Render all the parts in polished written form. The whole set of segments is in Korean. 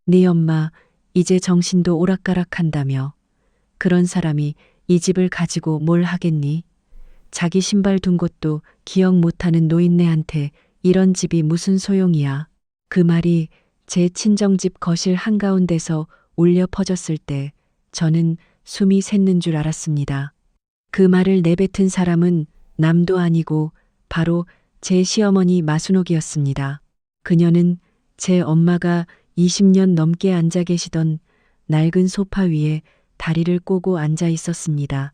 네 엄마 이제 정신도 오락가락한다며. 그런 사람이 이 집을 가지고 뭘 하겠니? 자기 신발 둔 곳도 기억 못하는 노인네한테 이런 집이 무슨 소용이야. 그 말이 제 친정집 거실 한가운데서 울려 퍼졌을 때 저는 숨이 샜는 줄 알았습니다. 그 말을 내뱉은 사람은 남도 아니고 바로 제 시어머니 마순옥이었습니다. 그녀는 제 엄마가 20년 넘게 앉아 계시던 낡은 소파 위에 다리를 꼬고 앉아 있었습니다.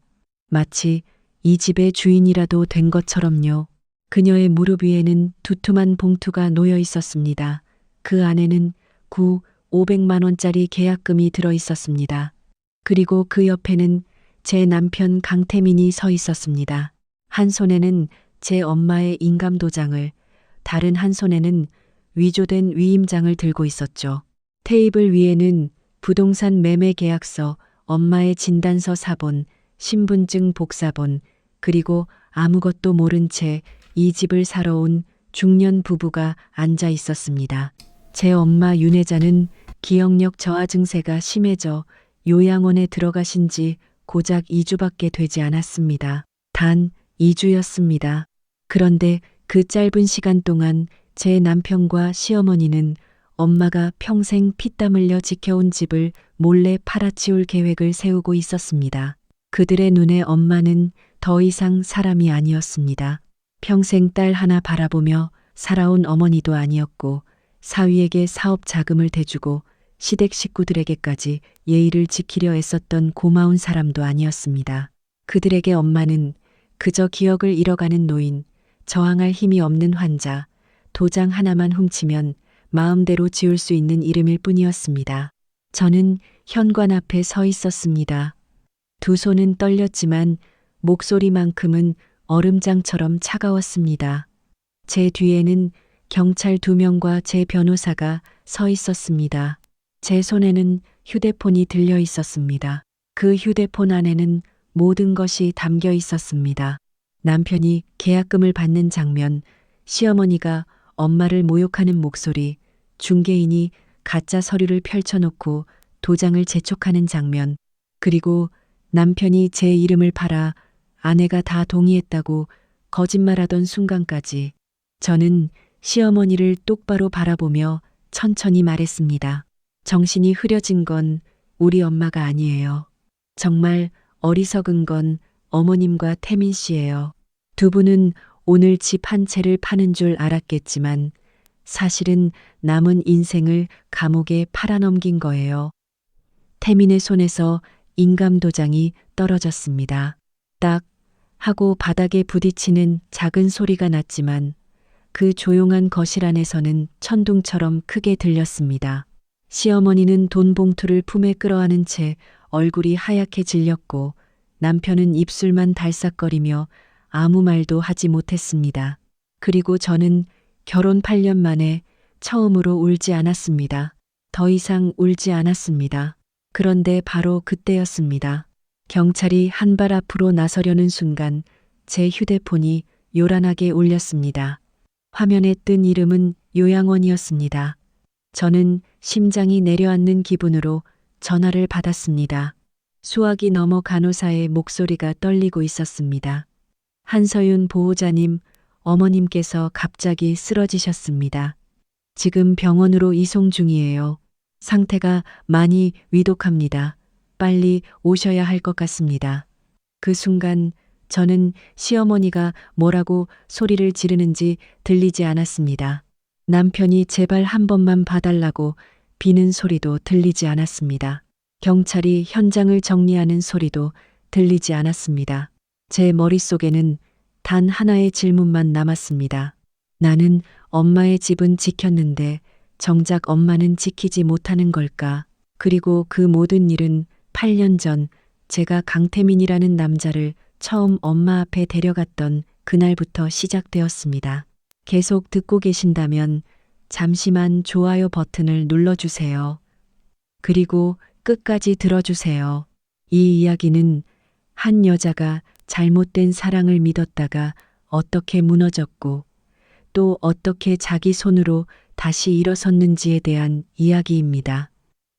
마치 이 집의 주인이라도 된 것처럼요. 그녀의 무릎 위에는 두툼한 봉투가 놓여 있었습니다. 그 안에는 500만 원짜리 계약금이 들어 있었습니다. 그리고 그 옆에는 제 남편 강태민이 서 있었습니다. 한 손에는 제 엄마의 인감도장을, 다른 한 손에는 위조된 위임장을 들고 있었죠. 테이블 위에는 부동산 매매 계약서, 엄마의 진단서 사본, 신분증 복사본, 그리고 아무것도 모른 채 이 집을 사러 온 중년 부부가 앉아 있었습니다. 제 엄마 윤혜자는 기억력 저하 증세가 심해져 요양원에 들어가신 지 고작 2주밖에 되지 않았습니다. 단 2주였습니다. 그런데 그 짧은 시간 동안 제 남편과 시어머니는 엄마가 평생 피땀 흘려 지켜온 집을 몰래 팔아치울 계획을 세우고 있었습니다. 그들의 눈에 엄마는 더 이상 사람이 아니었습니다. 평생 딸 하나 바라보며 살아온 어머니도 아니었고, 사위에게 사업 자금을 대주고 시댁 식구들에게까지 예의를 지키려 애썼던 고마운 사람도 아니었습니다. 그들에게 엄마는 그저 기억을 잃어가는 노인, 저항할 힘이 없는 환자, 도장 하나만 훔치면 마음대로 지울 수 있는 이름일 뿐이었습니다. 저는 현관 앞에 서 있었습니다. 두 손은 떨렸지만 목소리만큼은 얼음장처럼 차가웠습니다. 제 뒤에는 경찰 2명과 제 변호사가 서 있었습니다. 제 손에는 휴대폰이 들려 있었습니다. 그 휴대폰 안에는 모든 것이 담겨 있었습니다. 남편이 계약금을 받는 장면, 시어머니가 엄마를 모욕하는 목소리, 중개인이 가짜 서류를 펼쳐놓고 도장을 재촉하는 장면, 그리고 남편이 제 이름을 팔아 아내가 다 동의했다고 거짓말하던 순간까지 저는 시어머니를 똑바로 바라보며 천천히 말했습니다. 정신이 흐려진 건 우리 엄마가 아니에요. 정말 어리석은 건 어머님과 태민 씨예요. 두 분은 오늘 집 한 채를 파는 줄 알았겠지만 사실은 남은 인생을 감옥에 팔아넘긴 거예요. 태민의 손에서 인감도장이 떨어졌습니다. 딱 하고 바닥에 부딪히는 작은 소리가 났지만 그 조용한 거실 안에서는 천둥처럼 크게 들렸습니다. 시어머니는 돈 봉투를 품에 끌어안은 채 얼굴이 하얗게 질렸고 남편은 입술만 달싹거리며 아무 말도 하지 못했습니다. 그리고 저는 결혼 8년 만에 처음으로 울지 않았습니다. 더 이상 울지 않았습니다. 그런데 바로 그때였습니다. 경찰이 한 발 앞으로 나서려는 순간 제 휴대폰이 요란하게 울렸습니다. 화면에 뜬 이름은 요양원이었습니다. 저는 심장이 내려앉는 기분으로 전화를 받았습니다. 수화기 너머 간호사의 목소리가 떨리고 있었습니다. 한서윤 보호자님, 어머님께서 갑자기 쓰러지셨습니다. 지금 병원으로 이송 중이에요. 상태가 많이 위독합니다. 빨리 오셔야 할 것 같습니다. 그 순간 저는 시어머니가 뭐라고 소리를 지르는지 들리지 않았습니다. 남편이 제발 한 번만 봐달라고 비는 소리도 들리지 않았습니다. 경찰이 현장을 정리하는 소리도 들리지 않았습니다. 제 머릿속에는 단 하나의 질문만 남았습니다. 나는 엄마의 집은 지켰는데 정작 엄마는 지키지 못하는 걸까? 그리고 그 모든 일은 8년 전 제가 강태민이라는 남자를 처음 엄마 앞에 데려갔던 그날부터 시작되었습니다. 계속 듣고 계신다면 잠시만 좋아요 버튼을 눌러주세요. 그리고 끝까지 들어주세요. 이 이야기는 한 여자가 잘못된 사랑을 믿었다가 어떻게 무너졌고 또 어떻게 자기 손으로 다시 일어섰는지에 대한 이야기입니다.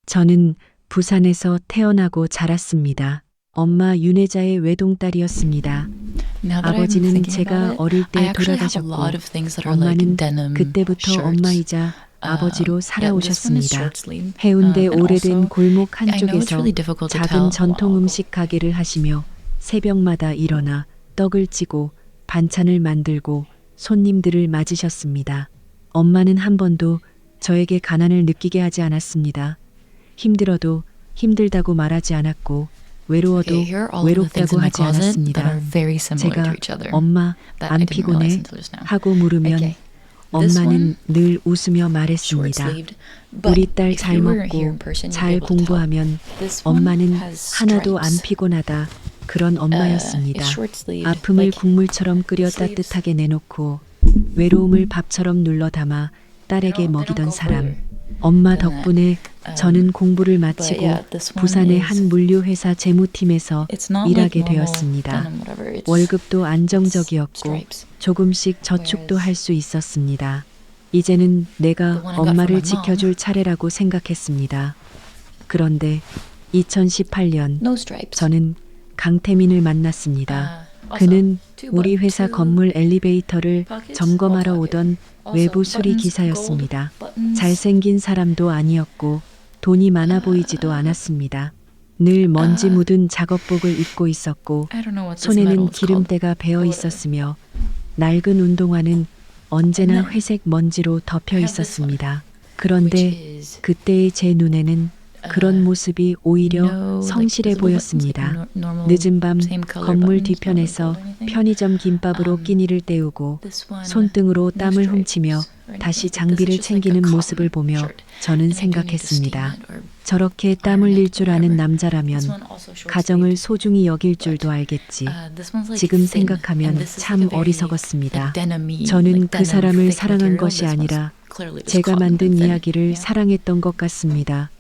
저는 부산에서 태어나고 자랐습니다. 엄마 윤혜자의 외동딸이었습니다. Now that I'm 아버지는 thinking about 제가 it, 어릴 I 때 actually have a 돌아가셨고 lot of things that are like 엄마는 denim 그때부터 shirts. 엄마이자 아버지로 Yeah, this one is 살아오셨습니다. short sleeve. 해운대 And 오래된 also, 골목 I know it's 한쪽에서 really difficult to 작은 tell. 전통 음식 가게를 하시며 새벽마다 일어나 떡을 찌고 반찬을 만들고 손님들을 맞으셨습니다. 엄마는 한 번도 저에게 가난을 느끼게 하지 않았습니다. 힘들어도 힘들다고 말하지 않았고 외로워도 Okay, here are all of the things 외롭다고 in my 하지 closet that 않았습니다. are very similar to 제가 each other. 엄마 that 안 I didn't realize 피곤해 until just now. 하고 물으면 Okay. This 엄마는 one, 늘 웃으며 short 말했습니다. sleeved. But 우리 딸 if 잘 you were here 먹고 in person, you'd be 잘 able to tell. 공부하면 This one 엄마는 has 하나도 안 stripes. 피곤하다. 그런 엄마였습니다. It's short sleeved. 아픔을 Like, 국물처럼 끓여 sleeves. 따뜻하게 내놓고 외로움을 밥처럼 눌러 담아 딸에게 They don't 먹이던 go 사람. further 엄마 than that. 덕분에 저는 공부를 마치고 yeah, this one 부산의 is- 한 물류회사 재무팀에서 It's not 일하게 like normal 되었습니다. denim, whatever. It's 월급도 안정적이었고 stripes. 조금씩 저축도 할 수 있었습니다. 이제는 내가 The one I got from 엄마를 my mom. 지켜줄 차례라고 생각했습니다. 그런데 2018년 No stripes. 저는 강태민을 만났습니다. Also, 그는 two 우리 button- 회사 two 건물 엘리베이터를 pockets, 점검하러 one pocket. 오던 Also, 외부 수리 buttons, 기사였습니다. gold buttons. 잘생긴 사람도 아니었고 돈이 많아 보이지도 않았습니다. 늘 먼지 묻은 작업복을 입고 있었고 I don't know what this 손에는 metal is called. 기름때가 배어 있었으며 낡은 운동화는 언제나 And then 회색 먼지로 덮여 I have this 있었습니다. which 그런데 is 그때의 제 눈에는 그런 모습이 오히려 no, 성실해 like visible buttons, 보였습니다. like normal 늦은 밤 same color 건물 buttons, 뒤편에서 not like gold or anything. 편의점 김밥으로 끼니를 때우고 This one, 손등으로 no 땀을 stripes 훔치며 or anything. 다시 This is 장비를 just like a 챙기는 cotton 모습을 보며 shirt. 저는 And I do need to 생각했습니다. steam it or 저렇게 땀 iron 흘릴 it, 줄 아는 whatever. 남자라면 This one also short 가정을 sleeved. 소중히 여길 줄도 알겠지. This one's like 지금 thin, 생각하면 and this is 참 like a very, 어리석었습니다. like denim-y, 저는 like 그 denim 사람을 thick 사랑한 material. 것이 This one's 아니라 clearly just 제가 cotton 만든 and thin. 이야기를 Yeah. 사랑했던 것 같습니다.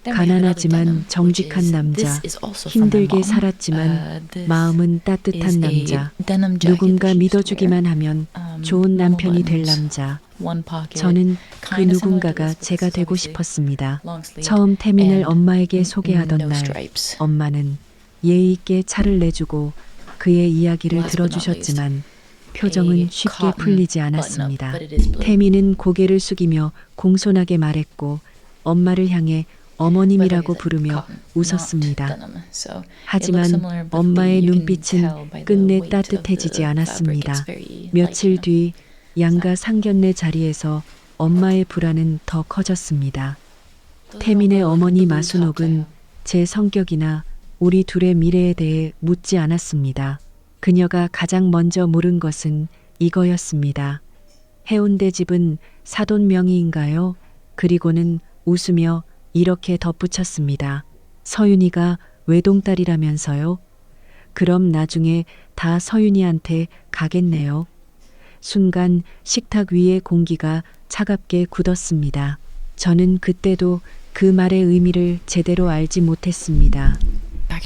Then we have another 가난하지만 denim, which 정직한 is- 남자, this is also from my 힘들게 mom. 살았지만 This 마음은 따뜻한 is a 남자, denim jacket 누군가 that she used to wear. 믿어주기만 하면 좋은 normal 남편이 될 buttons, 남자. one pocket, 저는 그 kinda similar to 누군가가 this, but 제가 this is 되고 obviously 싶었습니다. long sleeved 처음 태민을 and 엄마에게 소개하던 no 날, stripes. 엄마는 예의 있게 차를 내주고 그의 이야기를 Last but not 들어주셨지만 표정은 a 쉽게 cotton 풀리지 button-up, 않았습니다. but it is blue. 태민은 고개를 숙이며 공손하게 말했고 엄마를 향해 어머님이라고 부르며 웃었습니다. 하지만 엄마의 눈빛은 끝내 따뜻해지지 않았습니다. 며칠 뒤 양가 상견례 자리에서 엄마의 불안은 더 커졌습니다. 태민의 어머니 마순옥은 제 성격이나 우리 둘의 미래에 대해 묻지 않았습니다. 그녀가 가장 먼저 물은 것은 이거였습니다. 해운대 집은 사돈 명의인가요? 그리고는 웃으며 이렇게 덧붙였습니다. 서윤이가 외동딸이라면서요? 그럼 나중에 다 서윤이한테 가겠네요. 순간 식탁 위의 공기가 차갑게 굳었습니다. 저는 그때도 그 말의 의미를 제대로 알지 못했습니다.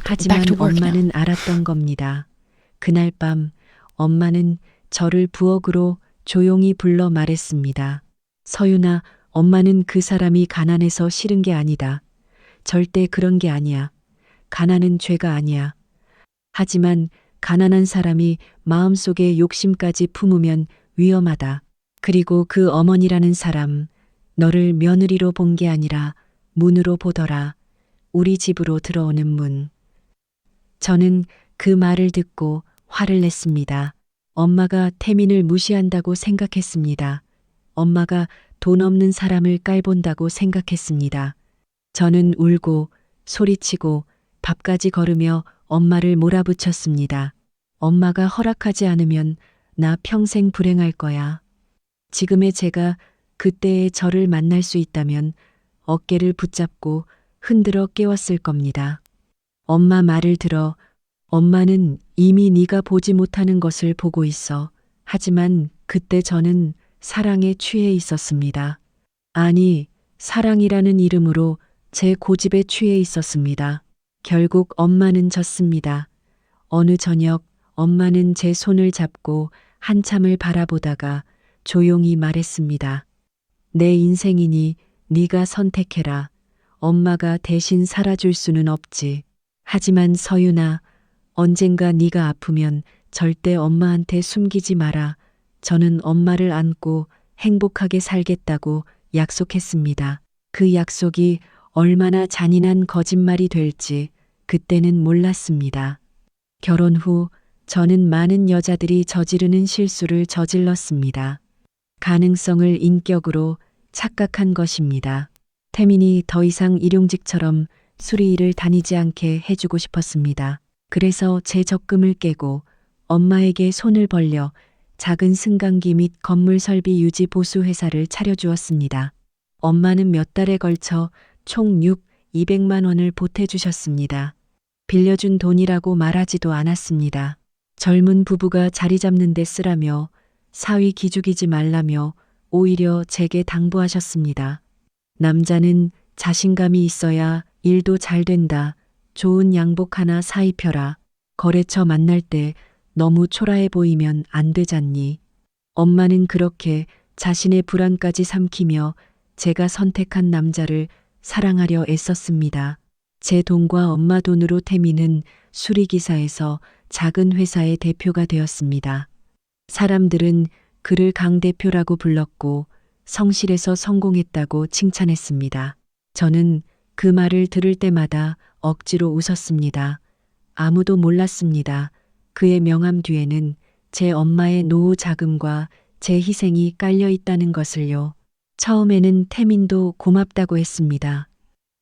하지만 엄마는 알았던 겁니다. 그날 밤 엄마는 저를 부엌으로 조용히 불러 말했습니다. 서윤아, 엄마는 그 사람이 가난해서 싫은 게 아니다. 절대 그런 게 아니야. 가난은 죄가 아니야. 하지만 가난한 사람이 마음속에 욕심까지 품으면 위험하다. 그리고 그 어머니라는 사람, 너를 며느리로 본 게 아니라 문으로 보더라. 우리 집으로 들어오는 문. 저는 그 말을 듣고 화를 냈습니다. 엄마가 태민을 무시한다고 생각했습니다. 엄마가 돈 없는 사람을 깔본다고 생각했습니다. 저는 울고 소리치고 밥까지 걸으며 엄마를 몰아붙였습니다. 엄마가 허락하지 않으면 나 평생 불행할 거야. 지금의 제가 그때의 저를 만날 수 있다면 어깨를 붙잡고 흔들어 깨웠을 겁니다. 엄마 말을 들어 엄마는 이미 네가 보지 못하는 것을 보고 있어. 하지만 그때 저는 사랑에 취해 있었습니다. 아니, 사랑이라는 이름으로 제 고집에 취해 있었습니다. 결국 엄마는 졌습니다. 어느 저녁 엄마는 제 손을 잡고 한참을 바라보다가 조용히 말했습니다. 내 인생이니 네가 선택해라. 엄마가 대신 살아줄 수는 없지. 하지만 서윤아, 언젠가 네가 아프면 절대 엄마한테 숨기지 마라. 저는 엄마를 안고 행복하게 살겠다고 약속했습니다. 그 약속이 얼마나 잔인한 거짓말이 될지 그때는 몰랐습니다. 결혼 후 저는 많은 여자들이 저지르는 실수를 저질렀습니다. 가능성을 인격으로 착각한 것입니다. 태민이 더 이상 일용직처럼 수리일을 다니지 않게 해주고 싶었습니다. 그래서 제 적금을 깨고 엄마에게 손을 벌려 작은 승강기 및 건물 설비 유지 보수 회사를 차려주었습니다. 엄마는 몇 달에 걸쳐 총 200만 원을 보태주셨습니다. 빌려준 돈이라고 말하지도 않았습니다. 젊은 부부가 자리 잡는 데 쓰라며 사위 기죽이지 말라며 오히려 제게 당부하셨습니다. 남자는 자신감이 있어야 일도 잘 된다. 좋은 양복 하나 사 입혀라. 거래처 만날 때 너무 초라해 보이면 안 되잖니. 엄마는 그렇게 자신의 불안까지 삼키며 제가 선택한 남자를 사랑하려 애썼습니다. 제 돈과 엄마 돈으로 태민은 수리기사에서 작은 회사의 대표가 되었습니다. 사람들은 그를 강 대표라고 불렀고 성실해서 성공했다고 칭찬했습니다. 저는 그 말을 들을 때마다 억지로 웃었습니다. 아무도 몰랐습니다. 그의 명함 뒤에는 제 엄마의 노후 자금과 제 희생이 깔려 있다는 것을요. 처음에는 태민도 고맙다고 했습니다.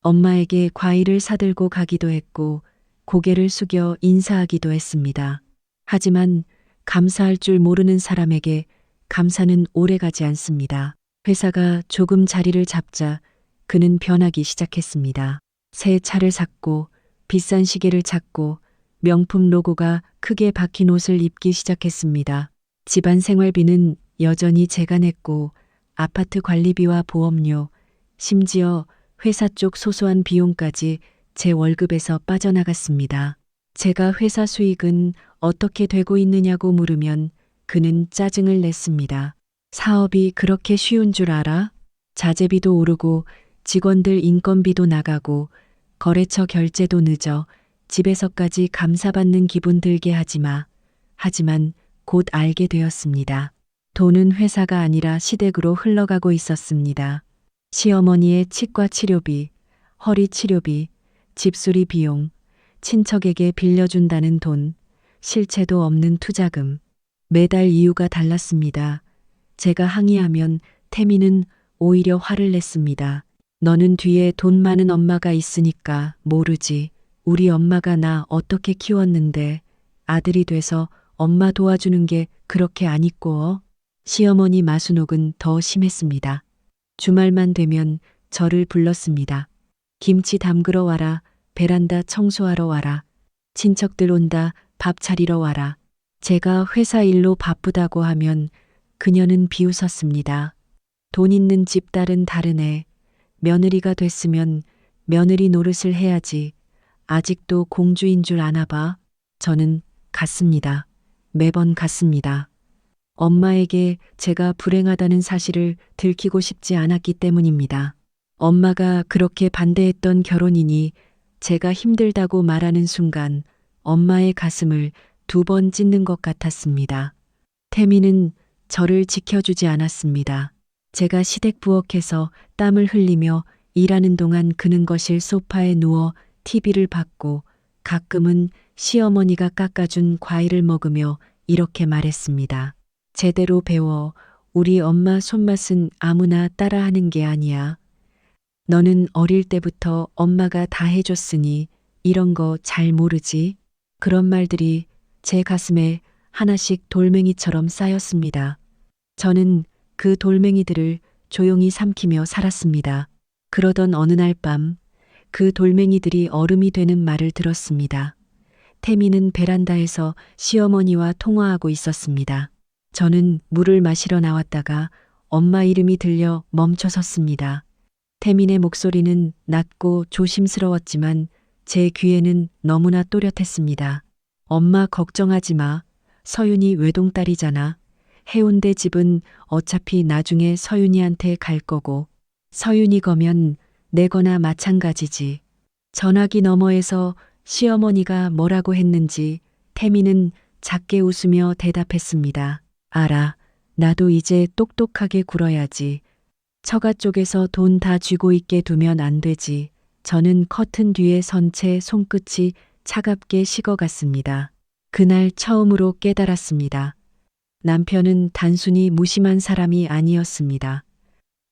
엄마에게 과일을 사들고 가기도 했고 고개를 숙여 인사하기도 했습니다. 하지만 감사할 줄 모르는 사람에게 감사는 오래가지 않습니다. 회사가 조금 자리를 잡자 그는 변하기 시작했습니다. 새 차를 샀고 비싼 시계를 찾고 명품 로고가 크게 박힌 옷을 입기 시작했습니다. 집안 생활비는 여전히 제가 냈고 아파트 관리비와 보험료, 심지어 회사 쪽 소소한 비용까지 제 월급에서 빠져나갔습니다. 제가 회사 수익은 어떻게 되고 있느냐고 물으면 그는 짜증을 냈습니다. 사업이 그렇게 쉬운 줄 알아? 자재비도 오르고 직원들 인건비도 나가고 거래처 결제도 늦어 집에서까지 감사받는 기분 들게 하지 마. 하지만 곧 알게 되었습니다. 돈은 회사가 아니라 시댁으로 흘러가고 있었습니다. 시어머니의 치과 치료비, 허리 치료비, 집수리 비용, 친척에게 빌려준다는 돈, 실체도 없는 투자금. 매달 이유가 달랐습니다. 제가 항의하면 태민은 오히려 화를 냈습니다. 너는 뒤에 돈 많은 엄마가 있으니까 모르지. 우리 엄마가 나 어떻게 키웠는데 아들이 돼서 엄마 도와주는 게 그렇게 안 있고. 시어머니 마수녹은 더 심했습니다. 주말만 되면 저를 불렀습니다. 김치 담그러 와라. 베란다 청소하러 와라. 친척들 온다. 밥 차리러 와라. 제가 회사 일로 바쁘다고 하면 그녀는 비웃었습니다. 돈 있는 집 딸은 다르네. 며느리가 됐으면 며느리 노릇을 해야지. 아직도 공주인 줄 아나 봐. 저는 갔습니다. 매번 갔습니다. 엄마에게 제가 불행하다는 사실을 들키고 싶지 않았기 때문입니다. 엄마가 그렇게 반대했던 결혼이니 제가 힘들다고 말하는 순간 엄마의 가슴을 2번 찢는 것 같았습니다. 태민은 저를 지켜주지 않았습니다. 제가 시댁 부엌에서 땀을 흘리며 일하는 동안 그는 거실 소파에 누워 TV를 봤고 가끔은 시어머니가 깎아준 과일을 먹으며 이렇게 말했습니다. 제대로 배워. 우리 엄마 손맛은 아무나 따라하는 게 아니야. 너는 어릴 때부터 엄마가 다 해줬으니 이런 거 잘 모르지? 그런 말들이 제 가슴에 하나씩 돌멩이처럼 쌓였습니다. 저는 그 돌멩이들을 조용히 삼키며 살았습니다. 그러던 어느 날 밤 그 돌멩이들이 얼음이 되는 말을 들었습니다. 태민은 베란다에서 시어머니와 통화하고 있었습니다. 저는 물을 마시러 나왔다가 엄마 이름이 들려 멈춰 섰습니다. 태민의 목소리는 낮고 조심스러웠지만 제 귀에는 너무나 또렷했습니다. 엄마 걱정하지 마. 서윤이 외동딸이잖아. 해운대 집은 어차피 나중에 서윤이한테 갈 거고 서윤이 거면 내거나 마찬가지지. 전화기 너머에서 시어머니가 뭐라고 했는지 태미는 작게 웃으며 대답했습니다. 알아. 나도 이제 똑똑하게 굴어야지. 처가 쪽에서 돈 다 쥐고 있게 두면 안 되지. 저는 커튼 뒤에 선 채 손끝이 차갑게 식어갔습니다. 그날 처음으로 깨달았습니다. 남편은 단순히 무심한 사람이 아니었습니다.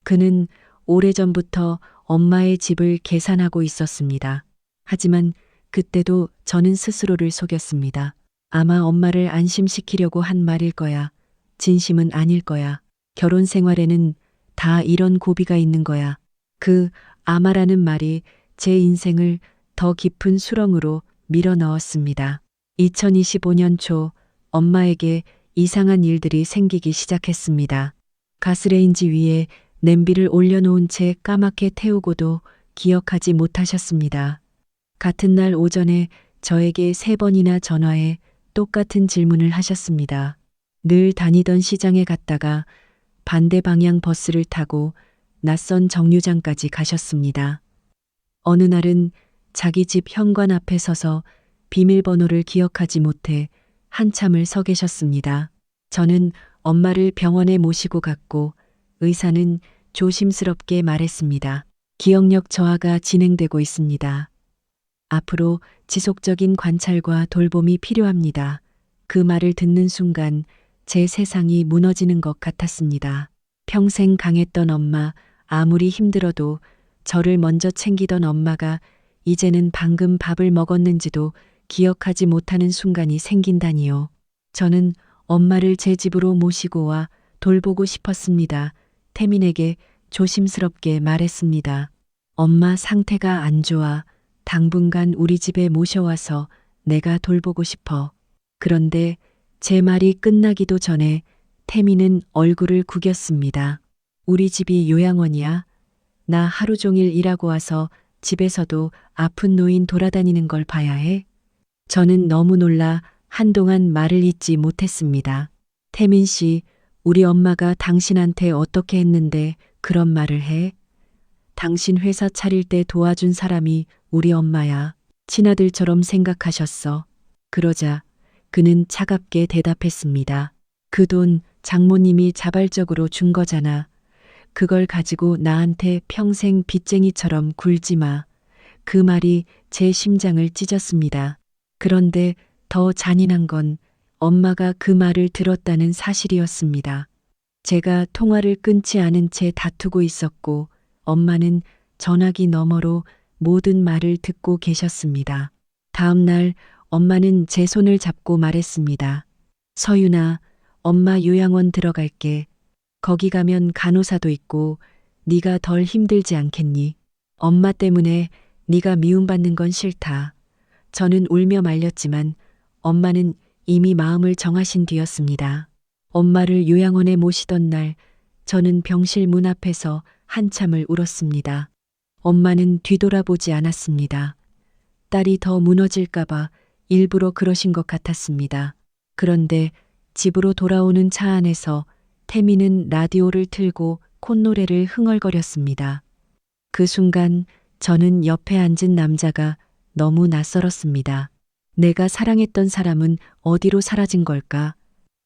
그는 오래전부터 엄마의 집을 계산하고 있었습니다. 하지만 그때도 저는 스스로를 속였습니다. 아마 엄마를 안심시키려고 한 말일 거야. 진심은 아닐 거야. 결혼 생활에는 다 이런 고비가 있는 거야. 그 아마라는 말이 제 인생을 더 깊은 수렁으로 밀어 넣었습니다. 2025년 초 엄마에게 이상한 일들이 생기기 시작했습니다. 가스레인지 위에 냄비를 올려놓은 채 까맣게 태우고도 기억하지 못하셨습니다. 같은 날 오전에 저에게 3번이나 전화해 똑같은 질문을 하셨습니다. 늘 다니던 시장에 갔다가 반대 방향 버스를 타고 낯선 정류장까지 가셨습니다. 어느 날은 자기 집 현관 앞에 서서 비밀번호를 기억하지 못해 한참을 서 계셨습니다. 저는 엄마를 병원에 모시고 갔고 의사는 조심스럽게 말했습니다. 기억력 저하가 진행되고 있습니다. 앞으로 지속적인 관찰과 돌봄이 필요합니다. 그 말을 듣는 순간 제 세상이 무너지는 것 같았습니다. 평생 강했던 엄마, 아무리 힘들어도 저를 먼저 챙기던 엄마가 이제는 방금 밥을 먹었는지도 기억하지 못하는 순간이 생긴다니요. 저는 엄마를 제 집으로 모시고 와 돌보고 싶었습니다. 태민에게 조심스럽게 말했습니다. 엄마 상태가 안 좋아. 당분간 우리 집에 모셔와서 내가 돌보고 싶어. 그런데 제 말이 끝나기도 전에 태민은 얼굴을 구겼습니다. 우리 집이 요양원이야? 나 하루 종일 일하고 와서 집에서도 아픈 노인 돌아다니는 걸 봐야 해? 저는 너무 놀라 한동안 말을 잇지 못했습니다. 태민 씨, 우리 엄마가 당신한테 어떻게 했는데 그런 말을 해? 당신 회사 차릴 때 도와준 사람이 우리 엄마야. 친아들처럼 생각하셨어. 그러자 그는 차갑게 대답했습니다. 그 돈 장모님이 자발적으로 준 거잖아. 그걸 가지고 나한테 평생 빚쟁이처럼 굴지 마. 그 말이 제 심장을 찢었습니다. 그런데 더 잔인한 건 엄마가 그 말을 들었다는 사실이었습니다. 제가 통화를 끊지 않은 채 다투고 있었고 엄마는 전화기 너머로 모든 말을 듣고 계셨습니다. 다음 날 엄마는 제 손을 잡고 말했습니다. 서윤아, 엄마 요양원 들어갈게. 거기 가면 간호사도 있고 네가 덜 힘들지 않겠니? 엄마 때문에 네가 미움받는 건 싫다. 저는 울며 말렸지만 엄마는 이미 마음을 정하신 뒤였습니다. 엄마를 요양원에 모시던 날 저는 병실 문 앞에서 한참을 울었습니다. 엄마는 뒤돌아보지 않았습니다. 딸이 더 무너질까봐 일부러 그러신 것 같았습니다. 그런데 집으로 돌아오는 차 안에서 태미는 라디오를 틀고 콧노래를 흥얼거렸습니다. 그 순간 저는 옆에 앉은 남자가 너무 낯설었습니다. 내가 사랑했던 사람은 어디로 사라진 걸까?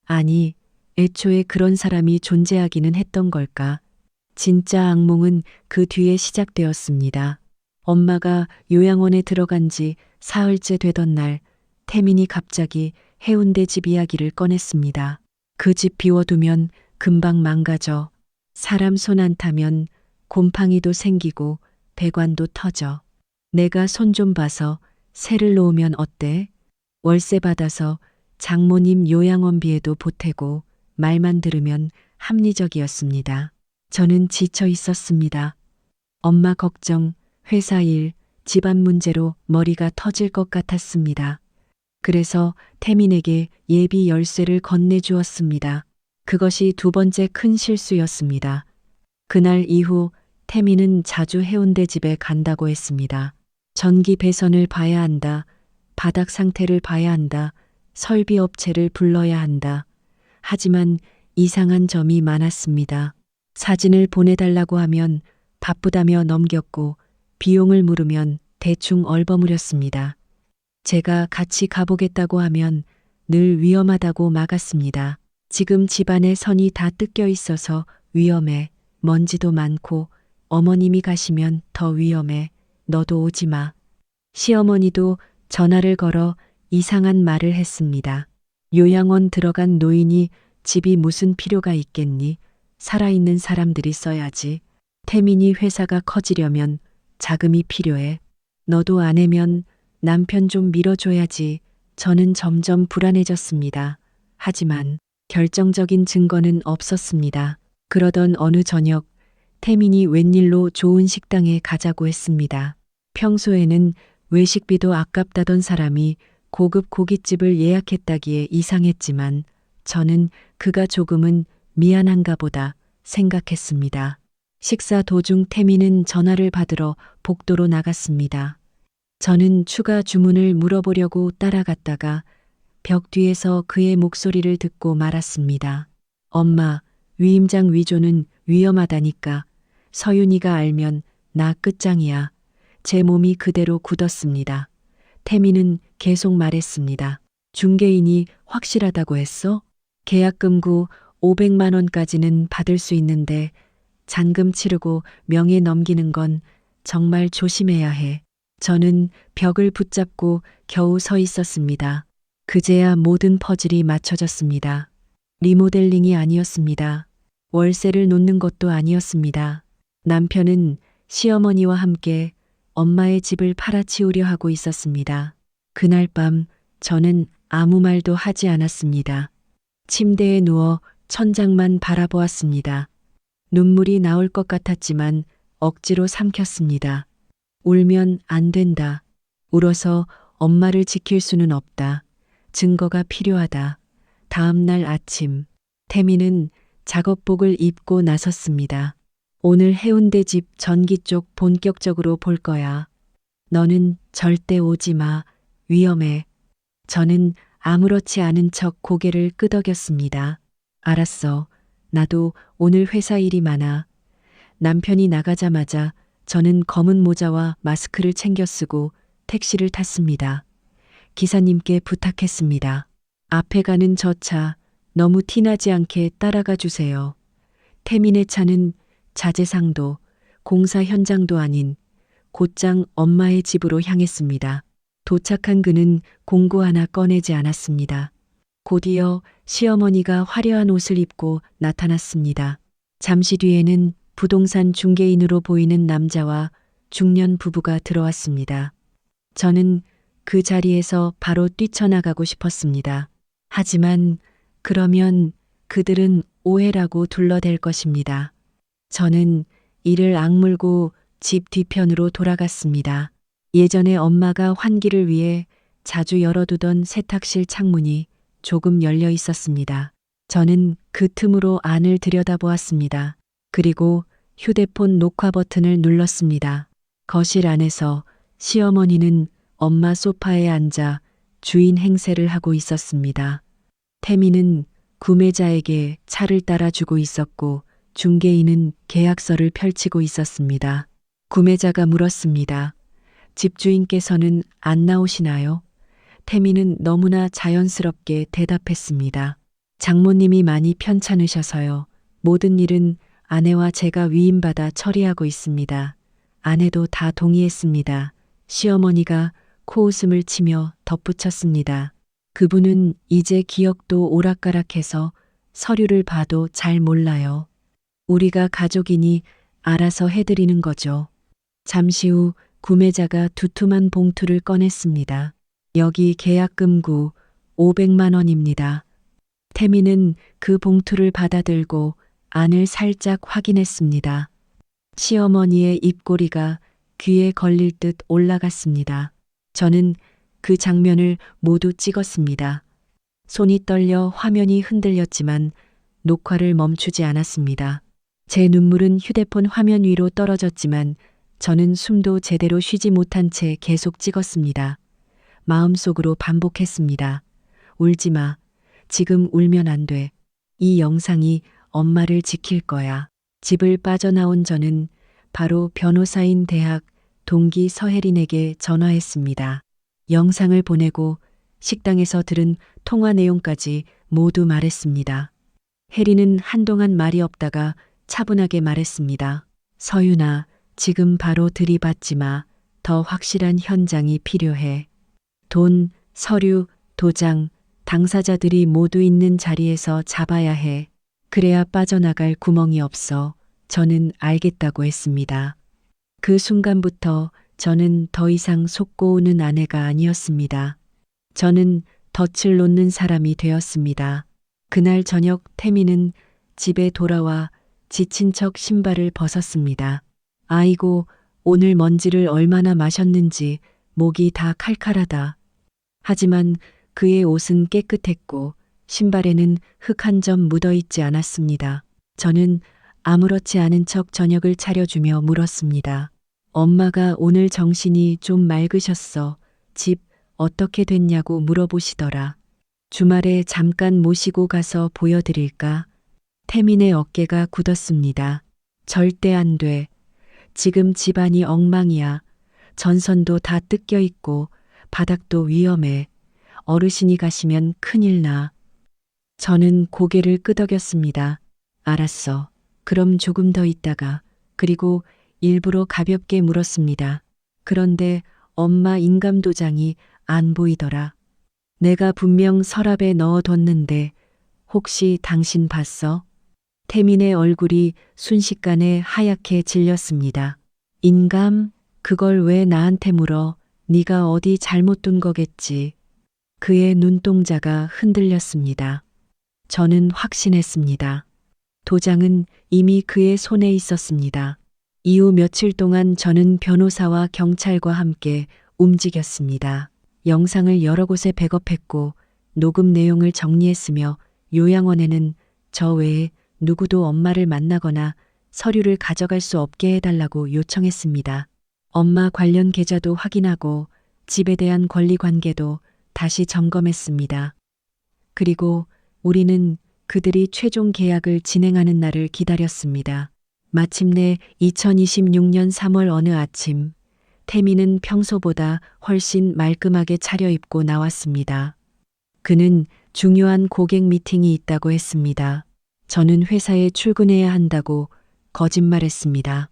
아니, 애초에 그런 사람이 존재하기는 했던 걸까? 진짜 악몽은 그 뒤에 시작되었습니다. 엄마가 요양원에 들어간 지 사흘째 되던 날, 태민이 갑자기 해운대 집 이야기를 꺼냈습니다. 그 집 비워두면 금방 망가져. 사람 손 안 타면 곰팡이도 생기고 배관도 터져. 내가 손 좀 봐서 세를 놓으면 어때? 월세 받아서 장모님 요양원비에도 보태고 말만 들으면 합리적이었습니다. 저는 지쳐 있었습니다. 엄마 걱정, 회사 일, 집안 문제로 머리가 터질 것 같았습니다. 그래서 태민에게 예비 열쇠를 건네주었습니다. 그것이 두 번째 큰 실수였습니다. 그날 이후 태민은 자주 해운대 집에 간다고 했습니다. 전기 배선을 봐야 한다. 바닥 상태를 봐야 한다. 설비 업체를 불러야 한다. 하지만 이상한 점이 많았습니다. 사진을 보내달라고 하면 바쁘다며 넘겼고 비용을 물으면 대충 얼버무렸습니다. 제가 같이 가보겠다고 하면 늘 위험하다고 막았습니다. 지금 집안에 선이 다 뜯겨 있어서 위험해. 먼지도 많고 어머님이 가시면 더 위험해. 너도 오지 마. 시어머니도 전화를 걸어 이상한 말을 했습니다. 요양원 들어간 노인이 집이 무슨 필요가 있겠니? 살아있는 사람들이 써야지. 태민이 회사가 커지려면 자금이 필요해. 너도 아내면 남편 좀 밀어줘야지. 저는 점점 불안해졌습니다. 하지만 결정적인 증거는 없었습니다. 그러던 어느 저녁 태민이 웬일로 좋은 식당에 가자고 했습니다. 평소에는 외식비도 아깝다던 사람이 고급 고깃집을 예약했다기에 이상했지만 저는 그가 조금은 미안한가 보다 생각했습니다. 식사 도중 태민은 전화를 받으러 복도로 나갔습니다. 저는 추가 주문을 물어보려고 따라갔다가 벽 뒤에서 그의 목소리를 듣고 말았습니다. 엄마, 위임장 위조는 위험하다니까. 서윤이가 알면 나 끝장이야. 제 몸이 그대로 굳었습니다. 태민은 계속 말했습니다. 중개인이 확실하다고 했어? 계약금고 500만 원까지는 받을 수 있는데 잔금 치르고 명예 넘기는 건 정말 조심해야 해. 저는 벽을 붙잡고 겨우 서 있었습니다. 그제야 모든 퍼즐이 맞춰졌습니다. 리모델링이 아니었습니다. 월세를 놓는 것도 아니었습니다. 남편은 시어머니와 함께 엄마의 집을 팔아치우려 하고 있었습니다. 그날 밤 저는 아무 말도 하지 않았습니다. 침대에 누워 천장만 바라보았습니다. 눈물이 나올 것 같았지만 억지로 삼켰습니다. 울면 안 된다. 울어서 엄마를 지킬 수는 없다. 증거가 필요하다. 다음 날 아침, 태민은 작업복을 입고 나섰습니다. 오늘 해운대 집 전기 쪽 본격적으로 볼 거야. 너는 절대 오지 마. 위험해. 저는 아무렇지 않은 척 고개를 끄덕였습니다. 알았어. 나도 오늘 회사 일이 많아. 남편이 나가자마자 저는 검은 모자와 마스크를 챙겨 쓰고 택시를 탔습니다. 기사님께 부탁했습니다. 앞에 가는 저 차 너무 티나지 않게 따라가 주세요. 태민의 차는 자재상도 공사 현장도 아닌 곧장 엄마의 집으로 향했습니다. 도착한 그는 공구 하나 꺼내지 않았습니다. 곧이어 시어머니가 화려한 옷을 입고 나타났습니다. 잠시 뒤에는 부동산 중개인으로 보이는 남자와 중년 부부가 들어왔습니다. 저는 그 자리에서 바로 뛰쳐나가고 싶었습니다. 하지만 그러면 그들은 오해라고 둘러댈 것입니다. 저는 이를 악물고 집 뒤편으로 돌아갔습니다. 예전에 엄마가 환기를 위해 자주 열어두던 세탁실 창문이 조금 열려 있었습니다. 저는 그 틈으로 안을 들여다보았습니다. 그리고 휴대폰 녹화 버튼을 눌렀습니다. 거실 안에서 시어머니는 엄마 소파에 앉아 주인 행세를 하고 있었습니다. 태민은 구매자에게 차를 따라주고 있었고 중개인은 계약서를 펼치고 있었습니다. 구매자가 물었습니다. 집주인께서는 안 나오시나요? 태민은 너무나 자연스럽게 대답했습니다. 장모님이 많이 편찮으셔서요. 모든 일은 아내와 제가 위임받아 처리하고 있습니다. 아내도 다 동의했습니다. 시어머니가 코웃음을 치며 덧붙였습니다. 그분은 이제 기억도 오락가락해서 서류를 봐도 잘 몰라요. 우리가 가족이니 알아서 해드리는 거죠. 잠시 후 구매자가 두툼한 봉투를 꺼냈습니다. 여기 계약금고 500만 원입니다. 태민은 그 봉투를 받아들고 안을 살짝 확인했습니다. 시어머니의 입꼬리가 귀에 걸릴 듯 올라갔습니다. 저는 그 장면을 모두 찍었습니다. 손이 떨려 화면이 흔들렸지만 녹화를 멈추지 않았습니다. 제 눈물은 휴대폰 화면 위로 떨어졌지만 저는 숨도 제대로 쉬지 못한 채 계속 찍었습니다. 마음속으로 반복했습니다. 울지 마. 지금 울면 안 돼. 이 영상이 엄마를 지킬 거야. 집을 빠져나온 저는 바로 변호사인 대학 동기 서혜린에게 전화했습니다. 영상을 보내고 식당에서 들은 통화 내용까지 모두 말했습니다. 혜린은 한동안 말이 없다가 차분하게 말했습니다. 서윤아, 지금 바로 들이받지 마. 더 확실한 현장이 필요해. 돈, 서류, 도장, 당사자들이 모두 있는 자리에서 잡아야 해. 그래야 빠져나갈 구멍이 없어. 저는 알겠다고 했습니다. 그 순간부터 저는 더 이상 속고오는 아내가 아니었습니다. 저는 덫을 놓는 사람이 되었습니다. 그날 저녁 태미는 집에 돌아와 지친 척 신발을 벗었습니다. 아이고, 오늘 먼지를 얼마나 마셨는지 목이 다 칼칼하다. 하지만 그의 옷은 깨끗했고 신발에는 흙 한 점 묻어 있지 않았습니다. 저는 아무렇지 않은 척 저녁을 차려주며 물었습니다. 엄마가 오늘 정신이 좀 맑으셨어. 집 어떻게 됐냐고 물어보시더라. 주말에 잠깐 모시고 가서 보여드릴까? 태민의 어깨가 굳었습니다. 절대 안 돼. 지금 집안이 엉망이야. 전선도 다 뜯겨 있고 바닥도 위험해. 어르신이 가시면 큰일 나. 저는 고개를 끄덕였습니다. 알았어. 그럼 조금 더 있다가. 그리고 일부러 가볍게 물었습니다. 그런데 엄마 인감도장이 안 보이더라. 내가 분명 서랍에 넣어뒀는데 혹시 당신 봤어? 태민의 얼굴이 순식간에 하얗게 질렸습니다. 인감? 그걸 왜 나한테 물어? 네가 어디 잘못 둔 거겠지. 그의 눈동자가 흔들렸습니다. 저는 확신했습니다. 도장은 이미 그의 손에 있었습니다. 이후 며칠 동안 저는 변호사와 경찰과 함께 움직였습니다. 영상을 여러 곳에 백업했고 녹음 내용을 정리했으며 요양원에는 저 외에 누구도 엄마를 만나거나 서류를 가져갈 수 없게 해달라고 요청했습니다. 엄마 관련 계좌도 확인하고 집에 대한 권리 관계도 다시 점검했습니다. 그리고 우리는 그들이 최종 계약을 진행하는 날을 기다렸습니다. 마침내 2026년 3월 어느 아침, 태미는 평소보다 훨씬 말끔하게 차려입고 나왔습니다. 그는 중요한 고객 미팅이 있다고 했습니다. 저는 회사에 출근해야 한다고 거짓말했습니다.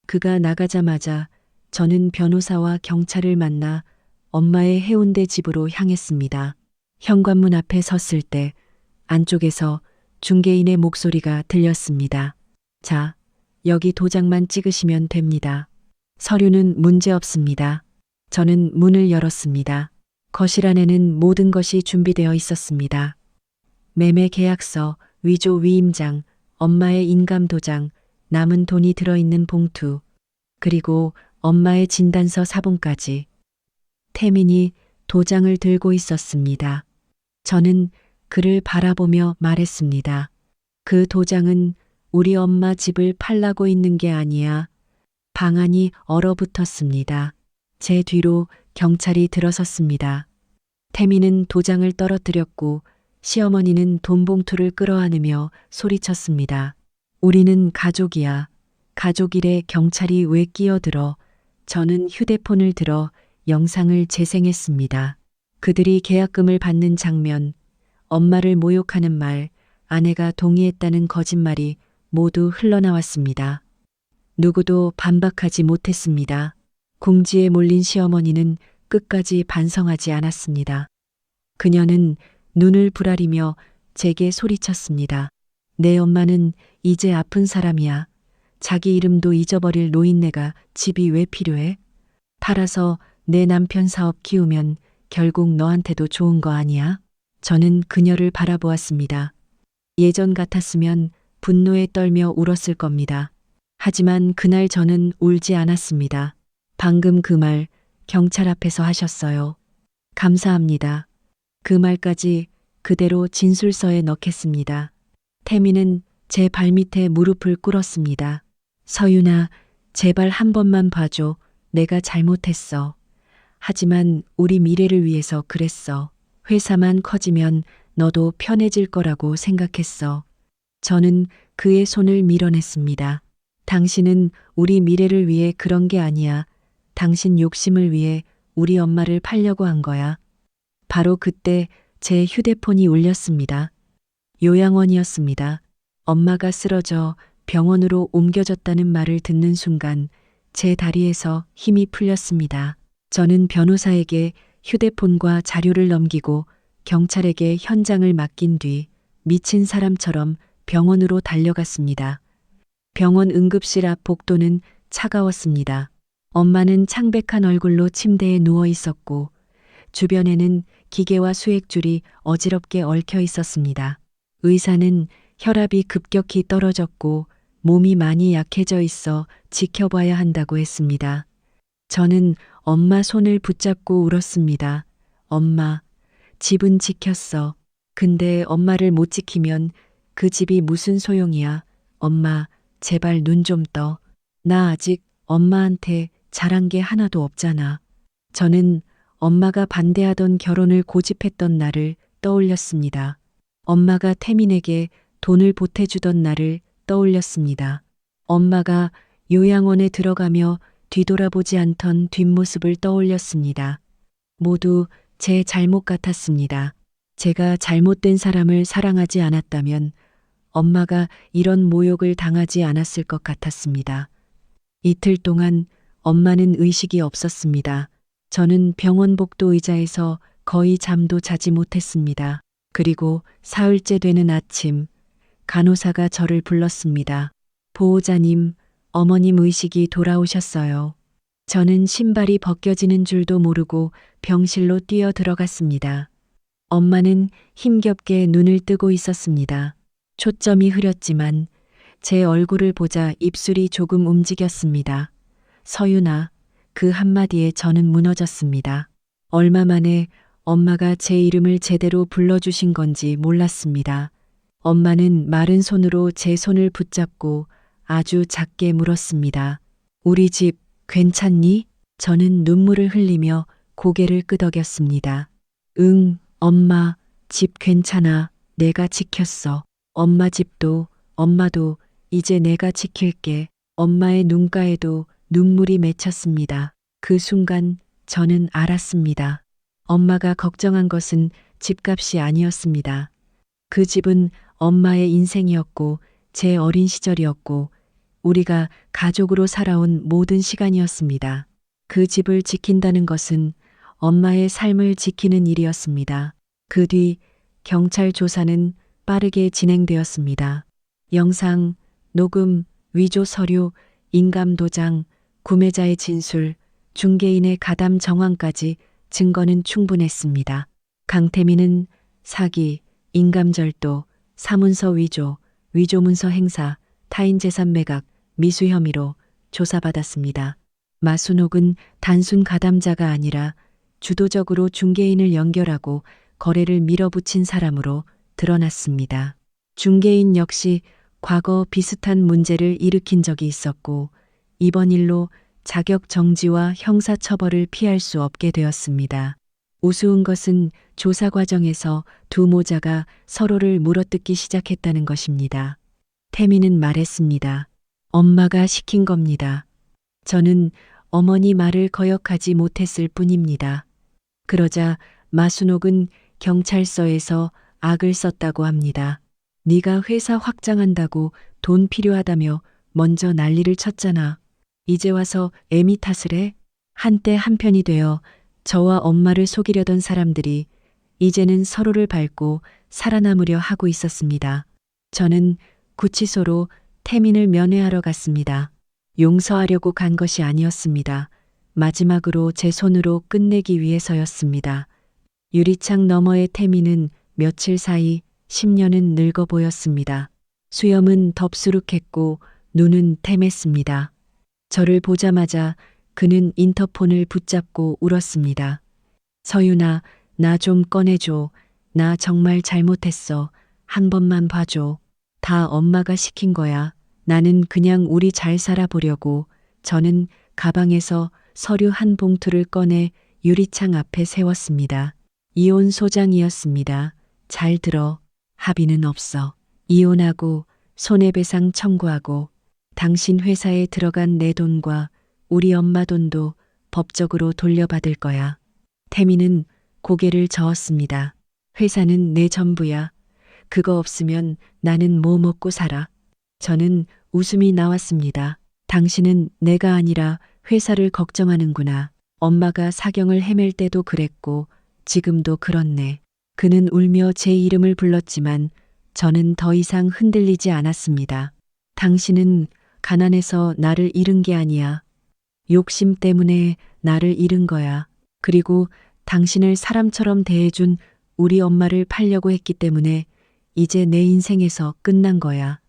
그가 나가자마자 저는 변호사와 경찰을 만나 엄마의 해운대 집으로 향했습니다. 현관문 앞에 섰을 때 안쪽에서 중개인의 목소리가 들렸습니다. 자, 여기 도장만 찍으시면 됩니다. 서류는 문제 없습니다. 저는 문을 열었습니다. 거실 안에는 모든 것이 준비되어 있었습니다. 매매 계약서, 위조 위임장, 엄마의 인감도장, 남은 돈이 들어있는 봉투, 그리고 엄마의 진단서 사본까지. 태민이 도장을 들고 있었습니다. 저는 그를 바라보며 말했습니다. 그 도장은 우리 엄마 집을 팔라고 있는 게 아니야. 방안이 얼어붙었습니다. 제 뒤로 경찰이 들어섰습니다. 태민은 도장을 떨어뜨렸고 시어머니는 돈 봉투를 끌어안으며 소리쳤습니다. 우리는 가족이야. 가족이래. 경찰이 왜 끼어들어? 저는 휴대폰을 들어 영상을 재생했습니다. 그들이 계약금을 받는 장면, 엄마를 모욕하는 말, 아내가 동의했다는 거짓말이 모두 흘러나왔습니다. 누구도 반박하지 못했습니다. 궁지에 몰린 시어머니는 끝까지 반성하지 않았습니다. 그녀는 눈을 부라리며 제게 소리쳤습니다. 내 엄마는 이제 아픈 사람이야. 자기 이름도 잊어버릴 노인네가 집이 왜 필요해? 팔아서 내 남편 사업 키우면 결국 너한테도 좋은 거 아니야? 저는 그녀를 바라보았습니다. 예전 같았으면 분노에 떨며 울었을 겁니다. 하지만 그날 저는 울지 않았습니다. 방금 그 말 경찰 앞에서 하셨어요. 감사합니다. 그 말까지 그대로 진술서에 넣겠습니다. 태미는 제 발밑에 무릎을 꿇었습니다. 서윤아, 제발 한 번만 봐줘. 내가 잘못했어. 하지만 우리 미래를 위해서 그랬어. 회사만 커지면 너도 편해질 거라고 생각했어. 저는 그의 손을 밀어냈습니다. 당신은 우리 미래를 위해 그런 게 아니야. 당신 욕심을 위해 우리 엄마를 팔려고 한 거야. 바로 그때 제 휴대폰이 울렸습니다. 요양원이었습니다. 엄마가 쓰러져 병원으로 옮겨졌다는 말을 듣는 순간 제 다리에서 힘이 풀렸습니다. 저는 변호사에게 휴대폰과 자료를 넘기고 경찰에게 현장을 맡긴 뒤 미친 사람처럼 병원으로 달려갔습니다. 병원 응급실 앞 복도는 차가웠습니다. 엄마는 창백한 얼굴로 침대에 누워 있었고 주변에는 기계와 수액줄이 어지럽게 얽혀 있었습니다. 의사는 혈압이 급격히 떨어졌고 몸이 많이 약해져 있어 지켜봐야 한다고 했습니다. 저는 엄마 손을 붙잡고 울었습니다. 엄마, 집은 지켰어. 근데 엄마를 못 지키면 그 집이 무슨 소용이야. 엄마, 제발 눈 좀 떠. 나 아직 엄마한테 잘한 게 하나도 없잖아. 저는 엄마가 반대하던 결혼을 고집했던 날을 떠올렸습니다. 엄마가 태민에게 돈을 보태주던 날을 떠올렸습니다. 엄마가 요양원에 들어가며 뒤돌아보지 않던 뒷모습을 떠올렸습니다. 모두 제 잘못 같았습니다. 제가 잘못된 사람을 사랑하지 않았다면 엄마가 이런 모욕을 당하지 않았을 것 같았습니다. 이틀 동안 엄마는 의식이 없었습니다. 저는 병원 복도 의자에서 거의 잠도 자지 못했습니다. 그리고 사흘째 되는 아침, 간호사가 저를 불렀습니다. 보호자님, 어머님 의식이 돌아오셨어요. 저는 신발이 벗겨지는 줄도 모르고 병실로 뛰어 들어갔습니다. 엄마는 힘겹게 눈을 뜨고 있었습니다. 초점이 흐렸지만 제 얼굴을 보자 입술이 조금 움직였습니다. 서윤아, 그 한마디에 저는 무너졌습니다. 얼마 만에 엄마가 제 이름을 제대로 불러주신 건지 몰랐습니다. 엄마는 마른 손으로 제 손을 붙잡고 아주 작게 물었습니다. 우리 집 괜찮니? 저는 눈물을 흘리며 고개를 끄덕였습니다. 응, 엄마, 집 괜찮아. 내가 지켰어. 엄마 집도, 엄마도 이제 내가 지킬게. 엄마의 눈가에도 눈물이 맺혔습니다. 그 순간 저는 알았습니다. 엄마가 걱정한 것은 집값이 아니었습니다. 그 집은 엄마의 인생이었고 제 어린 시절이었고 우리가 가족으로 살아온 모든 시간이었습니다. 그 집을 지킨다는 것은 엄마의 삶을 지키는 일이었습니다. 그 뒤 경찰 조사는 빠르게 진행되었습니다. 영상, 녹음, 위조 서류, 인감 도장, 구매자의 진술, 중개인의 가담 정황까지 증거는 충분했습니다. 강태민은 사기, 인감절도, 사문서 위조, 위조문서 행사, 타인재산 매각, 미수 혐의로 조사받았습니다. 마순옥은 단순 가담자가 아니라 주도적으로 중개인을 연결하고 거래를 밀어붙인 사람으로 드러났습니다. 중개인 역시 과거 비슷한 문제를 일으킨 적이 있었고 이번 일로 자격 정지와 형사처벌을 피할 수 없게 되었습니다. 우스운 것은 조사 과정에서 두 모자가 서로를 물어뜯기 시작했다는 것입니다. 태민은 말했습니다. 엄마가 시킨 겁니다. 저는 어머니 말을 거역하지 못했을 뿐입니다. 그러자 마순옥은 경찰서에서 악을 썼다고 합니다. 네가 회사 확장한다고 돈 필요하다며 먼저 난리를 쳤잖아. 이제 와서 애미 탓을 해? 한때 한편이 되어 저와 엄마를 속이려던 사람들이 이제는 서로를 밟고 살아남으려 하고 있었습니다. 저는 구치소로 태민을 면회하러 갔습니다. 용서하려고 간 것이 아니었습니다. 마지막으로 제 손으로 끝내기 위해서였습니다. 유리창 너머의 태민은 며칠 사이 10년은 늙어 보였습니다. 수염은 덥수룩했고 눈은 템했습니다. 저를 보자마자 그는 인터폰을 붙잡고 울었습니다. 서윤아, 나 좀 꺼내줘. 나 정말 잘못했어. 한 번만 봐줘. 다 엄마가 시킨 거야. 나는 그냥 우리 잘 살아보려고. 저는 가방에서 서류 한 봉투를 꺼내 유리창 앞에 세웠습니다. 이혼 소장이었습니다. 잘 들어. 합의는 없어. 이혼하고 손해배상 청구하고 당신 회사에 들어간 내 돈과 우리 엄마 돈도 법적으로 돌려받을 거야. 태미는 고개를 저었습니다. 회사는 내 전부야. 그거 없으면 나는 뭐 먹고 살아. 저는 웃음이 나왔습니다. 당신은 내가 아니라 회사를 걱정하는구나. 엄마가 사경을 헤맬 때도 그랬고 지금도 그렇네. 그는 울며 제 이름을 불렀지만 저는 더 이상 흔들리지 않았습니다. 당신은 가난해서 나를 잃은 게 아니야. 욕심 때문에 나를 잃은 거야. 그리고 당신을 사람처럼 대해준 우리 엄마를 팔려고 했기 때문에 이제 내 인생에서 끝난 거야.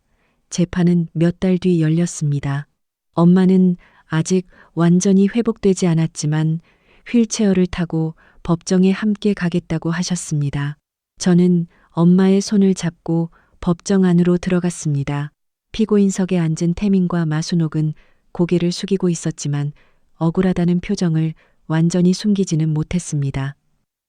재판은 몇 달 뒤 열렸습니다. 엄마는 아직 완전히 회복되지 않았지만 휠체어를 타고 법정에 함께 가겠다고 하셨습니다. 저는 엄마의 손을 잡고 법정 안으로 들어갔습니다. 피고인석에 앉은 태민과 마순옥은 고개를 숙이고 있었지만 억울하다는 표정을 완전히 숨기지는 못했습니다.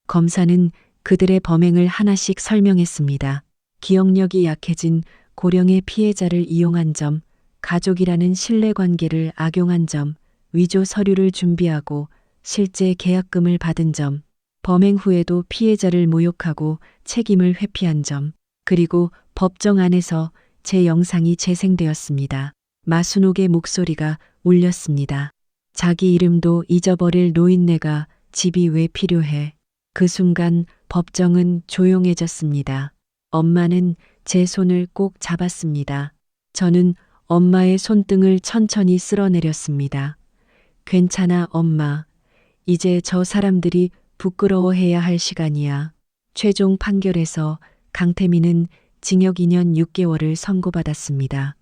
검사는 그들의 범행을 하나씩 설명했습니다. 기억력이 약해진 고령의 피해자를 이용한 점, 가족이라는 신뢰관계를 악용한 점, 위조 서류를 준비하고 실제 계약금을 받은 점, 범행 후에도 피해자를 모욕하고 책임을 회피한 점, 그리고 법정 안에서 제 영상이 재생되었습니다. 마순옥의 목소리가 울렸습니다. 자기 이름도 잊어버릴 노인네가 집이 왜 필요해. 그 순간 법정은 조용해졌습니다. 엄마는 제 손을 꼭 잡았습니다. 저는 엄마의 손등을 천천히 쓸어내렸습니다. 괜찮아, 엄마. 이제 저 사람들이 부끄러워해야 할 시간이야. 최종 판결에서 강태민은 징역 2년 6개월을 선고받았습니다.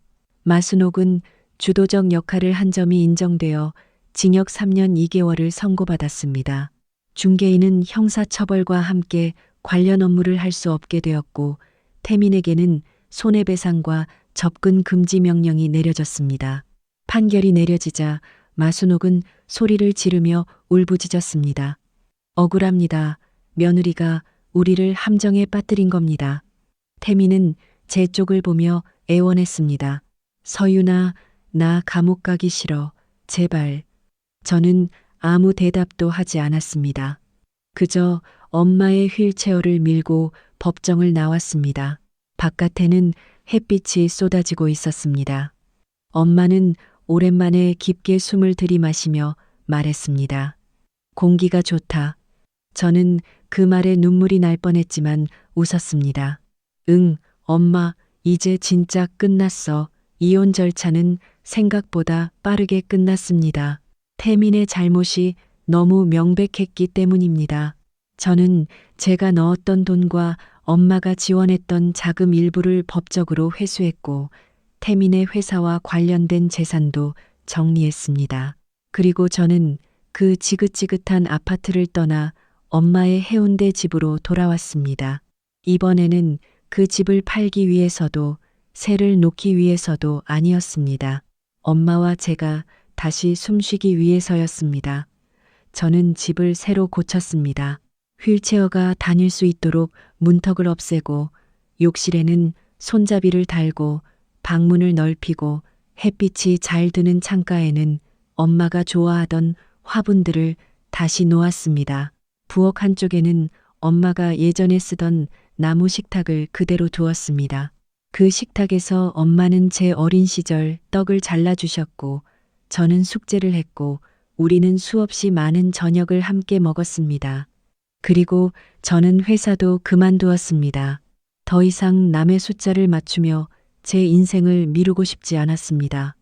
마순옥은 주도적 역할을 한 점이 인정되어 징역 3년 2개월을 선고받았습니다. 중개인은 형사처벌과 함께 관련 업무를 할 수 없게 되었고 태민에게는 손해배상과 접근 금지 명령이 내려졌습니다. 판결이 내려지자 마순옥은 소리를 지르며 울부짖었습니다. 억울합니다. 며느리가 우리를 함정에 빠뜨린 겁니다. 태민은 제 쪽을 보며 애원했습니다. 서윤아, 나 감옥 가기 싫어. 제발. 저는 아무 대답도 하지 않았습니다. 그저 엄마의 휠체어를 밀고 법정을 나왔습니다. 바깥에는 햇빛이 쏟아지고 있었습니다. 엄마는 오랜만에 깊게 숨을 들이마시며 말했습니다. 공기가 좋다. 저는 그 말에 눈물이 날 뻔했지만 웃었습니다. 응, 엄마, 이제 진짜 끝났어. 이혼 절차는 생각보다 빠르게 끝났습니다. 태민의 잘못이 너무 명백했기 때문입니다. 저는 제가 넣었던 돈과 엄마가 지원했던 자금 일부를 법적으로 회수했고 태민의 회사와 관련된 재산도 정리했습니다. 그리고 저는 그 지긋지긋한 아파트를 떠나 엄마의 해운대 집으로 돌아왔습니다. 이번에는 그 집을 팔기 위해서도 새를 놓기 위해서도 아니었습니다. 엄마와 제가 다시 숨쉬기 위해서였습니다. 저는 집을 새로 고쳤습니다. 휠체어가 다닐 수 있도록 문턱을 없애고 욕실에는 손잡이를 달고 방문을 넓히고 햇빛이 잘 드는 창가에는 엄마가 좋아하던 화분들을 다시 놓았습니다. 부엌 한쪽에는 엄마가 예전에 쓰던 나무 식탁을 그대로 두었습니다. 그 식탁에서 엄마는 제 어린 시절 떡을 잘라주셨고 저는 숙제를 했고 우리는 수없이 많은 저녁을 함께 먹었습니다. 그리고 저는 회사도 그만두었습니다. 더 이상 남의 숫자를 맞추며 제 인생을 미루고 싶지 않았습니다.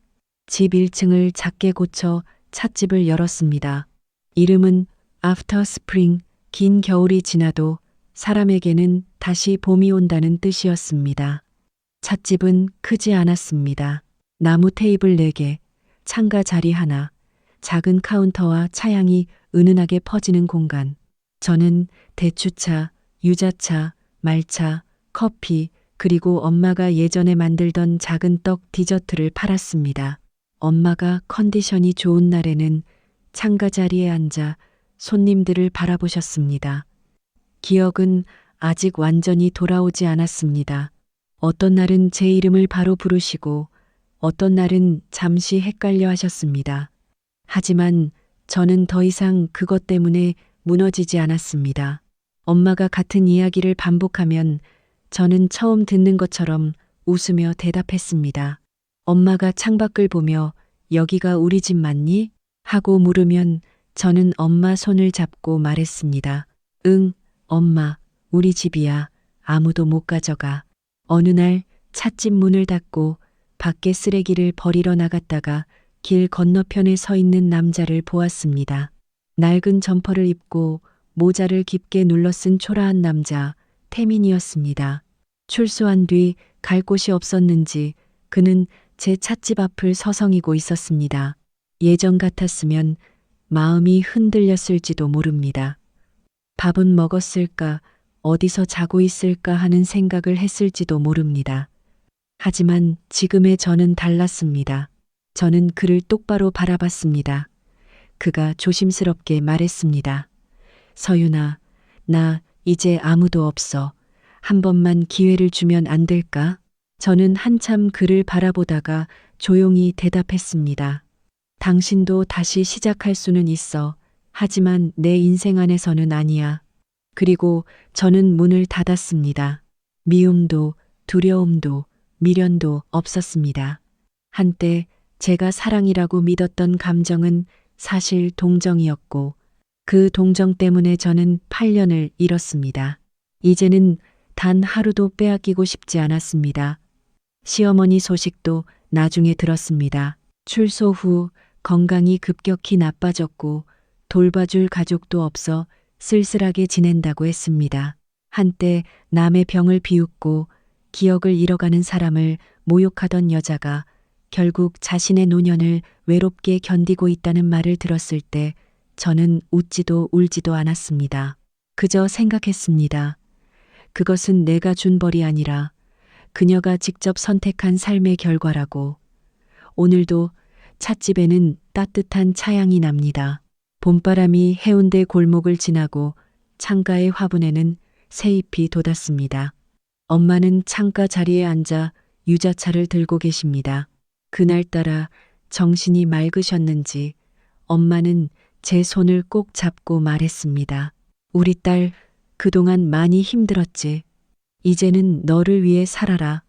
집 1층을 작게 고쳐 찻집을 열었습니다. 이름은 After Spring, 긴 겨울이 지나도 사람에게는 다시 봄이 온다는 뜻이었습니다. 찻집은 크지 않았습니다. 나무 테이블 4개, 창가 자리 하나, 작은 카운터와 차향이 은은하게 퍼지는 공간. 저는 대추차, 유자차, 말차, 커피, 그리고 엄마가 예전에 만들던 작은 떡 디저트를 팔았습니다. 엄마가 컨디션이 좋은 날에는 창가 자리에 앉아 손님들을 바라보셨습니다. 기억은 아직 완전히 돌아오지 않았습니다. 어떤 날은 제 이름을 바로 부르시고 어떤 날은 잠시 헷갈려 하셨습니다. 하지만 저는 더 이상 그것 때문에 무너지지 않았습니다. 엄마가 같은 이야기를 반복하면 저는 처음 듣는 것처럼 웃으며 대답했습니다. 엄마가 창밖을 보며 여기가 우리 집 맞니? 하고 물으면 저는 엄마 손을 잡고 말했습니다. 응, 엄마, 우리 집이야. 아무도 못 가져가. 어느 날 찻집 문을 닫고 밖에 쓰레기를 버리러 나갔다가 길 건너편에 서 있는 남자를 보았습니다. 낡은 점퍼를 입고 모자를 깊게 눌러 쓴 초라한 남자, 태민이었습니다. 출소한 뒤 갈 곳이 없었는지 그는 제 찻집 앞을 서성이고 있었습니다. 예전 같았으면 마음이 흔들렸을지도 모릅니다. 밥은 먹었을까, 어디서 자고 있을까 하는 생각을 했을지도 모릅니다. 하지만 지금의 저는 달랐습니다. 저는 그를 똑바로 바라봤습니다. 그가 조심스럽게 말했습니다. 서윤아, 나 이제 아무도 없어. 한 번만 기회를 주면 안 될까? 저는 한참 그를 바라보다가 조용히 대답했습니다. 당신도 다시 시작할 수는 있어. 하지만 내 인생 안에서는 아니야. 그리고 저는 문을 닫았습니다. 미움도 두려움도 미련도 없었습니다. 한때 제가 사랑이라고 믿었던 감정은 사실 동정이었고 그 동정 때문에 저는 8년을 잃었습니다. 이제는 단 하루도 빼앗기고 싶지 않았습니다. 시어머니 소식도 나중에 들었습니다. 출소 후 건강이 급격히 나빠졌고 돌봐줄 가족도 없어 쓸쓸하게 지낸다고 했습니다. 한때 남의 병을 비웃고 기억을 잃어가는 사람을 모욕하던 여자가 결국 자신의 노년을 외롭게 견디고 있다는 말을 들었을 때 저는 웃지도 울지도 않았습니다. 그저 생각했습니다. 그것은 내가 준 벌이 아니라 그녀가 직접 선택한 삶의 결과라고. 오늘도 찻집에는 따뜻한 차향이 납니다. 봄바람이 해운대 골목을 지나고 창가의 화분에는 새잎이 돋았습니다. 엄마는 창가 자리에 앉아 유자차를 들고 계십니다. 그날따라 정신이 맑으셨는지 엄마는 제 손을 꼭 잡고 말했습니다. 우리 딸, 그동안 많이 힘들었지. 이제는 너를 위해 살아라.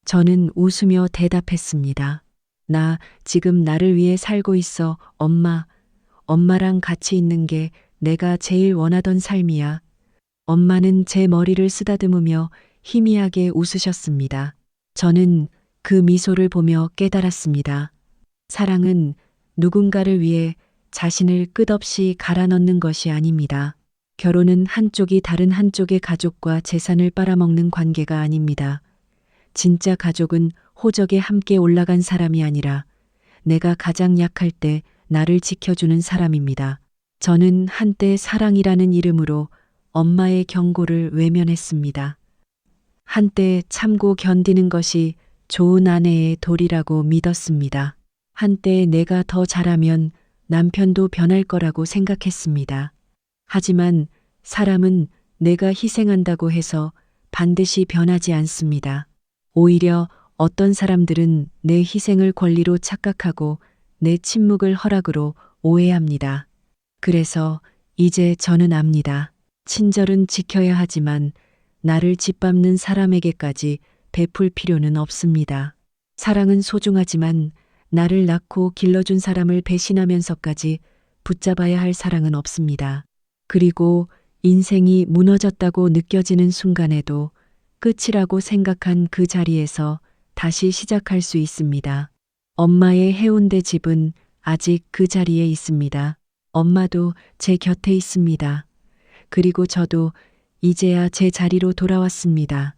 저는 웃으며 대답했습니다. 나 지금 나를 위해 살고 있어, 엄마. 엄마랑 같이 있는 게 내가 제일 원하던 삶이야. 엄마는 제 머리를 쓰다듬으며 희미하게 웃으셨습니다. 저는 그 미소를 보며 깨달았습니다. 사랑은 누군가를 위해 자신을 끝없이 갈아 넣는 것이 아닙니다. 결혼은 한쪽이 다른 한쪽의 가족과 재산을 빨아먹는 관계가 아닙니다. 진짜 가족은 호적에 함께 올라간 사람이 아니라 내가 가장 약할 때 나를 지켜주는 사람입니다. 저는 한때 사랑이라는 이름으로 엄마의 경고를 외면했습니다. 한때 참고 견디는 것이 좋은 아내의 도리라고 믿었습니다. 한때 내가 더 잘하면 남편도 변할 거라고 생각했습니다. 하지만 사람은 내가 희생한다고 해서 반드시 변하지 않습니다. 오히려 어떤 사람들은 내 희생을 권리로 착각하고 내 침묵을 허락으로 오해합니다. 그래서 이제 저는 압니다. 친절은 지켜야 하지만 나를 짓밟는 사람에게까지 베풀 필요는 없습니다. 사랑은 소중하지만 나를 낳고 길러준 사람을 배신하면서까지 붙잡아야 할 사랑은 없습니다. 그리고 인생이 무너졌다고 느껴지는 순간에도 끝이라고 생각한 그 자리에서 다시 시작할 수 있습니다. 엄마의 해운대 집은 아직 그 자리에 있습니다. 엄마도 제 곁에 있습니다. 그리고 저도 이제야 제 자리로 돌아왔습니다.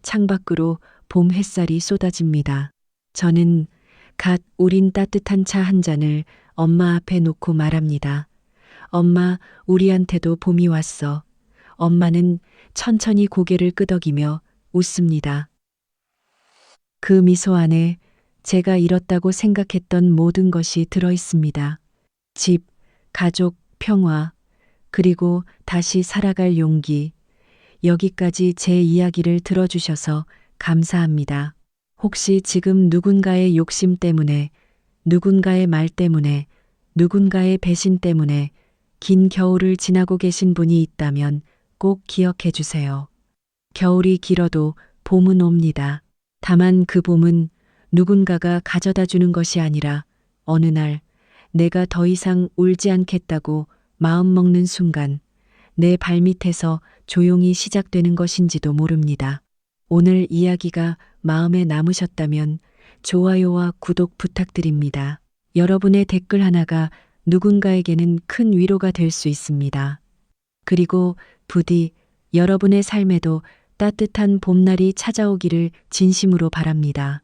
창밖으로 봄 햇살이 쏟아집니다. 저는 갓 우린 따뜻한 차 한 잔을 엄마 앞에 놓고 말합니다. 엄마, 우리한테도 봄이 왔어. 엄마는 천천히 고개를 끄덕이며 웃습니다. 그 미소 안에 제가 잃었다고 생각했던 모든 것이 들어 있습니다. 집, 가족, 평화, 그리고 다시 살아갈 용기. 여기까지 제 이야기를 들어주셔서 감사합니다. 혹시 지금 누군가의 욕심 때문에, 누군가의 말 때문에, 누군가의 배신 때문에 긴 겨울을 지나고 계신 분이 있다면 꼭 기억해 주세요. 겨울이 길어도 봄은 옵니다. 다만 그 봄은 누군가가 가져다 주는 것이 아니라 어느 날 내가 더 이상 울지 않겠다고 마음먹는 순간 내 발밑에서 조용히 시작되는 것인지도 모릅니다. 오늘 이야기가 마음에 남으셨다면 좋아요와 구독 부탁드립니다. 여러분의 댓글 하나가 누군가에게는 큰 위로가 될 수 있습니다. 그리고 부디 여러분의 삶에도 따뜻한 봄날이 찾아오기를 진심으로 바랍니다.